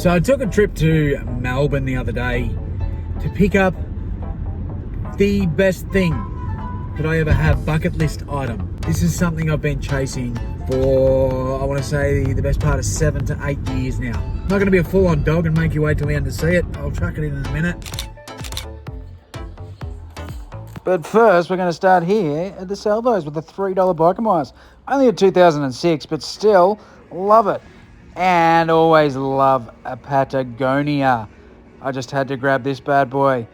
So I took a trip to Melbourne the other day to pick up the best thing that I ever have, bucket list item. This is something I've been chasing for, I want to say, the best part of 7 to 8 years now. Not going to be a full-on dog and make you wait till the end to see it. I'll chuck it in a minute. But first, we're going to start here at the Salvos with the $3 bike wires. Only a 2006, but still love it. And always love a Patagonia. I just had to grab this bad boy.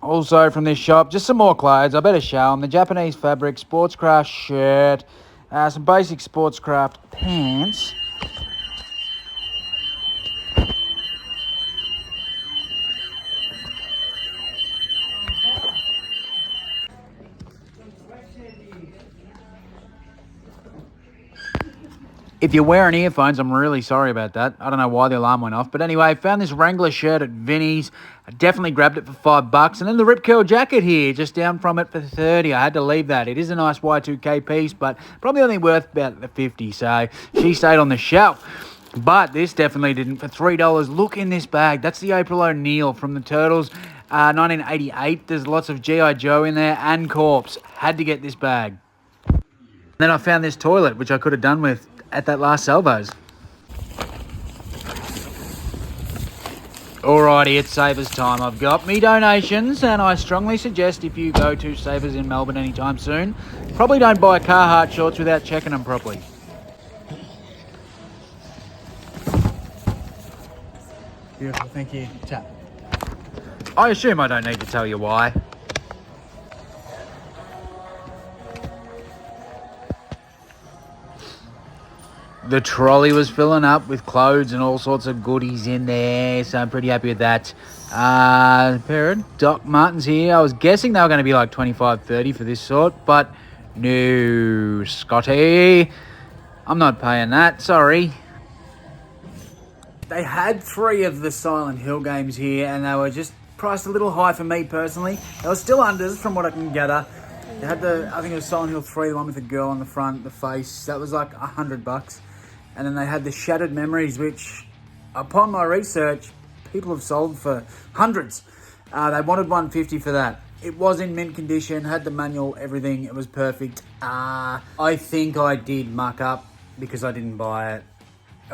Also from this shop, just some more clothes. I better show them. The Japanese fabric sportscraft shirt. Some basic sportscraft pants. If you're wearing earphones, I'm really sorry about that. I don't know why the alarm went off. But anyway, found this Wrangler shirt at Vinnie's. I definitely grabbed it for $5. And then the Rip Curl jacket here, just down from it for $30. I had to leave that. It is a nice Y2K piece, but probably only worth about the $50. So she stayed on the shelf. But this definitely didn't for $3. Look in this bag. That's the April O'Neil from the Turtles, 1988. There's lots of G.I. Joe in there and Corpse. Had to get this bag. Then I found this toilet, which I could have done with at that last Salvos. Alrighty, it's Savers time. I've got me donations, and I strongly suggest if you go to Savers in Melbourne anytime soon, probably don't buy Carhartt shorts without checking them properly. Beautiful, thank you. Tap. I assume I don't need to tell you why. The trolley was filling up with clothes and all sorts of goodies in there, so I'm pretty happy with that. A pair of Doc Martens here. I was guessing they were going to be like $25, $30 for this sort, but no, Scotty. I'm not paying that, sorry. They had 3 of the Silent Hill games here, and they were just priced a little high for me personally. They were still unders from what I can gather. They had I think it was Silent Hill 3, the one with the girl on the front, the face. That was like $100. And then they had the Shattered Memories, which, upon my research, people have sold for hundreds. They wanted $150 for that. It was in mint condition, had the manual, everything. It was perfect. I think I did muck up because I didn't buy it.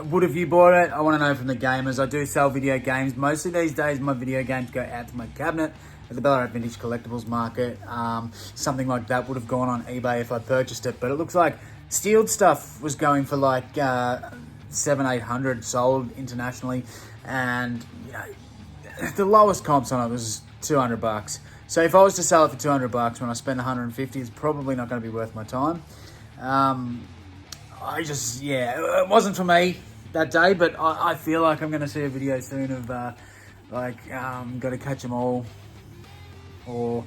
Would have you bought it? I want to know from the gamers. I do sell video games. Mostly these days, my video games go out to my cabinet at the Ballarat Vintage Collectibles Market. Something like that would have gone on eBay if I purchased it. But it looks like Steeled stuff was going for like $700-800 sold internationally, and you know, the lowest comps on it was $200. So if I was to sell it for $200 when I spend $150, it's probably not going to be worth my time. It wasn't for me that day, but I feel like I'm going to see a video soon of got to catch them all, or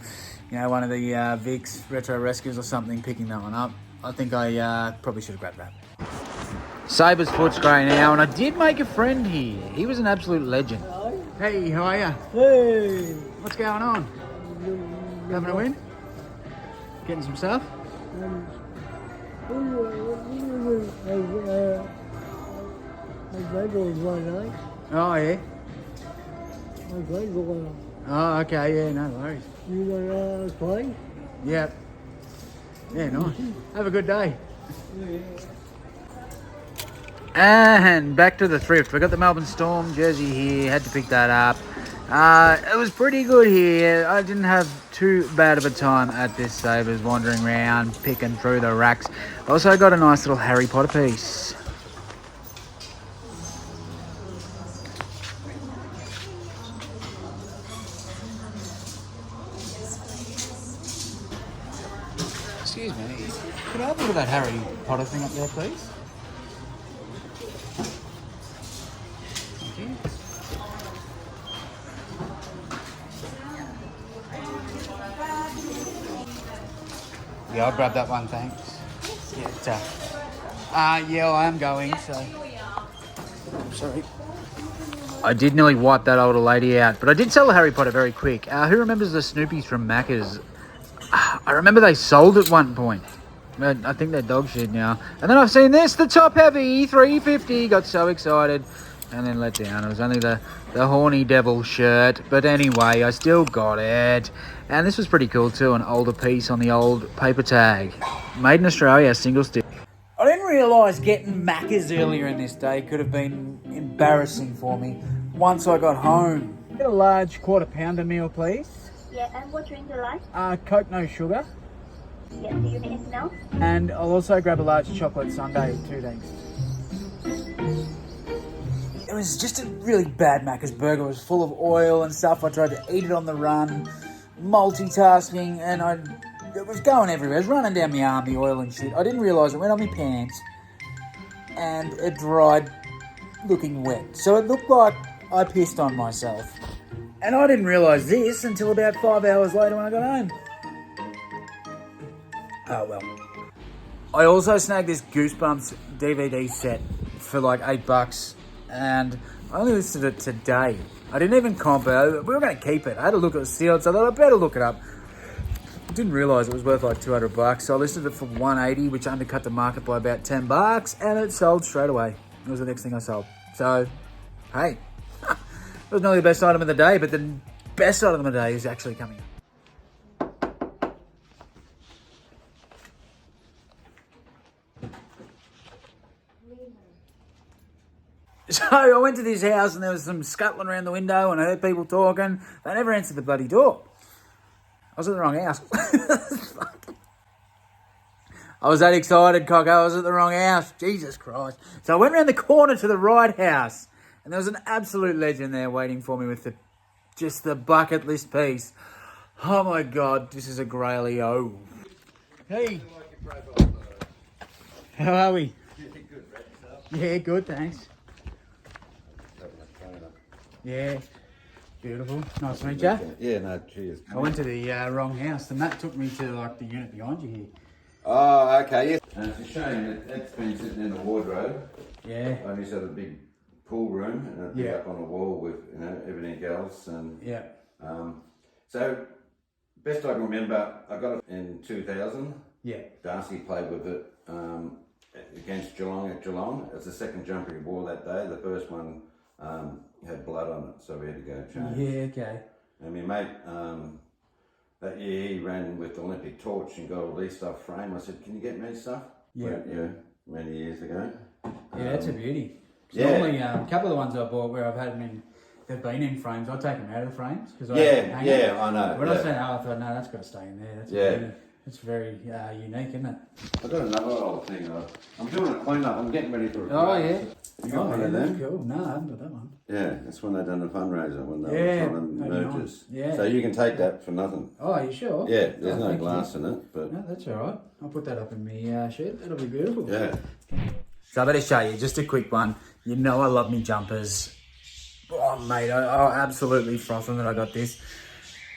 one of the Vicks Retro Rescues or something, picking that one up. I think I probably should have grabbed that. Saber's Footscray now, and I did make a friend here. He was an absolute legend. Hey, how are you? Hey! What's going on? You having a win? Getting some stuff? My granddaughter's one night. Oh, yeah? My granddaughter. Oh, okay, yeah, no worries. You want to play? Yep. Yeah, nice. Have a good day. And back to the thrift. We got the Melbourne Storm jersey here. Had to pick that up. It was pretty good here. I didn't have too bad of a time at this Sabres, wandering around, picking through the racks. Also got a nice little Harry Potter piece. Excuse me, could I have a look at that Harry Potter thing up there, please? Thank you. Yeah, I'll grab that one, thanks. Yeah, I am going, so... Sorry. I did nearly wipe that older lady out, but I did sell the Harry Potter very quick. Who remembers the Snoopies from Macca's? I remember they sold at one point. I think they're dog shit now. And then I've seen this, the top heavy, $3.50. Got so excited and then let down. It was only the horny devil shirt. But anyway, I still got it. And this was pretty cool too, an older piece on the old paper tag. Made in Australia, single stick. I didn't realise getting Macca's earlier in this day could have been embarrassing for me once I got home. Get a large quarter pounder meal, please. Yeah, and what drink do you like? Coke, no sugar. Yeah, do you need anything else? And I'll also grab a large chocolate sundae, 2 thanks. It was just a really bad Macca's burger. It was full of oil and stuff. I tried to eat it on the run, multitasking, and it was going everywhere. It was running down my arm, the oil and shit. I didn't realise it went on my pants, and it dried looking wet. So it looked like I pissed on myself. And I didn't realise this until about 5 hours later when I got home. Oh well. I also snagged this Goosebumps DVD set for like $8, and I only listed it today. I didn't even comp it. We were going to keep it. I had a look at it sealed, so I thought I'd better look it up. I didn't realise it was worth like $200, so I listed it for $180, which undercut the market by about $10, and it sold straight away. It was the next thing I sold. So, hey, it was not the best item of the day, but the best item of the day is actually coming. So I went to this house and there was some scuttling around the window and I heard people talking. They never answered the bloody door. I was at the wrong house. I was that excited, Coco. I was at the wrong house. Jesus Christ. So I went around the corner to the right house and there was an absolute legend there waiting for me with just the bucket list piece. Oh my God, this is a Grailio. Hey. How are we? Yeah, good, thanks. Yeah, beautiful. Nice to meet you. Yeah, no, cheers. I went to the wrong house, and that took me to like the unit behind you here. Oh, okay, yes. And it's a shame that that's been sitting in the wardrobe. Yeah. I used to have a big pool room, and it'd be up on a wall with everything else. And yeah. So, best I can remember, I got it in 2000. Yeah. Darcy played with it against Geelong at Geelong. It was the second jumper he wore that day. The first one had blood on it, so we had to go change. Yeah, okay. And my mate, that year he ran with the Olympic torch and got all these stuff framed. I said, can you get me stuff? Yeah. Many years ago. Yeah, that's a beauty. Yeah. Normally, a couple of the ones I bought where I've had them in, they've been in frames, I take them out of the frames. Cause I know. When I said, I thought, no, that's got to stay in there. That's a beauty. It's very unique, isn't it? I've got another old thing. I'm doing a clean up. I'm getting ready for a Oh, yeah. You got one of them? Cool. No, I haven't got that one. Yeah, that's when they done the fundraiser, when they were trying to mergers. Yeah. So you can take that for nothing. Oh, are you sure? Yeah, there's no glass in it, but... No, that's all right. I'll put that up in my shed. That'll be beautiful. Yeah. So I better show you, just a quick one. You know I love me jumpers. Oh, mate, I absolutely frothing that I got this.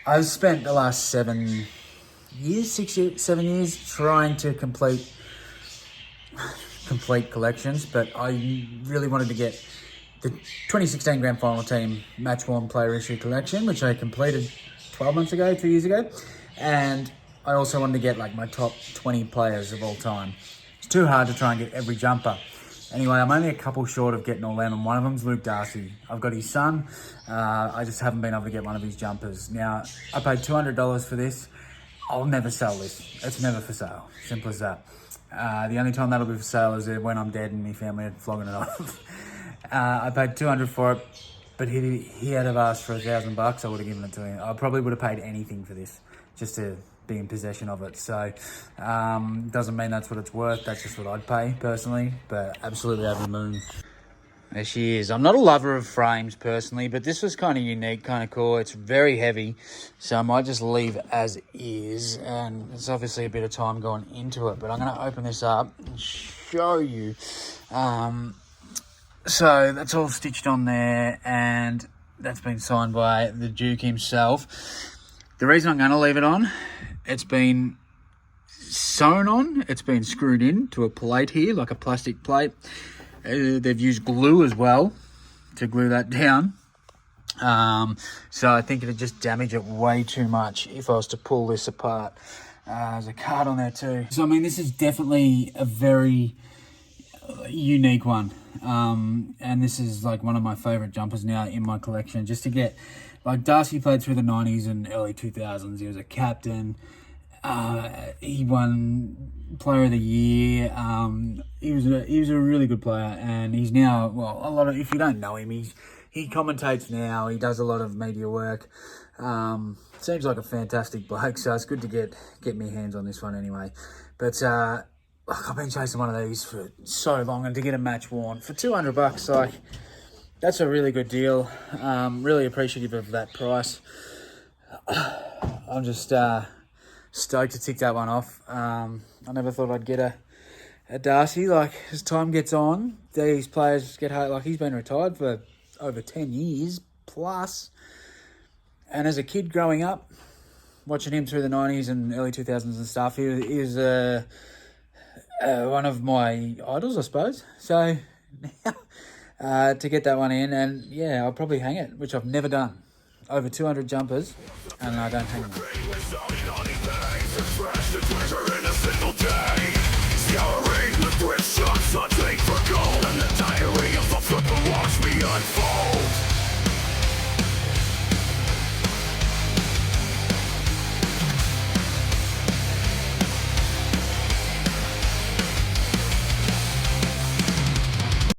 I've spent the last 7 years trying to complete collections, but I really wanted to get the 2016 Grand Final Team Match Worn Player Issue collection, which I completed 2 years ago. And I also wanted to get like my top 20 players of all time. It's too hard to try and get every jumper. Anyway, I'm only a couple short of getting all them, and one of them's Luke Darcy. I've got his son. I just haven't been able to get one of his jumpers. Now, I paid $200 for this. I'll never sell this. It's never for sale. Simple as that. The only time that'll be for sale is when I'm dead and my family are flogging it off. I paid $200 for it, but he had have asked for $1,000. I would have given it to him. I probably would have paid anything for this just to be in possession of it. So doesn't mean that's what it's worth. That's just what I'd pay personally, but absolutely over the moon. There she is. I'm not a lover of frames personally, but this was kind of unique, kind of cool. It's very heavy, so I might just leave as is. And there's obviously a bit of time going into it, but I'm going to open this up and show you. So that's all stitched on there, and that's been signed by the Duke himself. The reason I'm going to leave it on, it's been sewn on. It's been screwed in to a plate here, like a plastic plate. They've used glue as well to glue that down. So I think it'd just damage it way too much if I was to pull this apart. There's a card on there too. So I mean, this is definitely a very unique one. And this is like one of my favorite jumpers now in my collection. Just to get, like, Darcy played through the 90s and early 2000s. He was a captain. He won Player of the Year. He was a really good player, and he's now, well, a lot of, if you don't know him, he commentates now. He does a lot of media work. Seems like a fantastic bloke, so it's good to get me hands on this one anyway. But look, I've been chasing one of these for so long, and to get a match worn for $200, like, that's a really good deal. Really appreciative of that price. I'm just stoked to tick that one off. I never thought I'd get a Darcy. Like, as time gets on, these players get hurt. Like, he's been retired for over 10 years plus. And as a kid growing up, watching him through the 90s and early 2000s and stuff, he was one of my idols, I suppose. So now, to get that one in, and yeah, I'll probably hang it, which I've never done. Over 200 jumpers, and I don't hang them. Scouring the thrift shops, hunting for gold, and the diary of the flipper watch me unfold.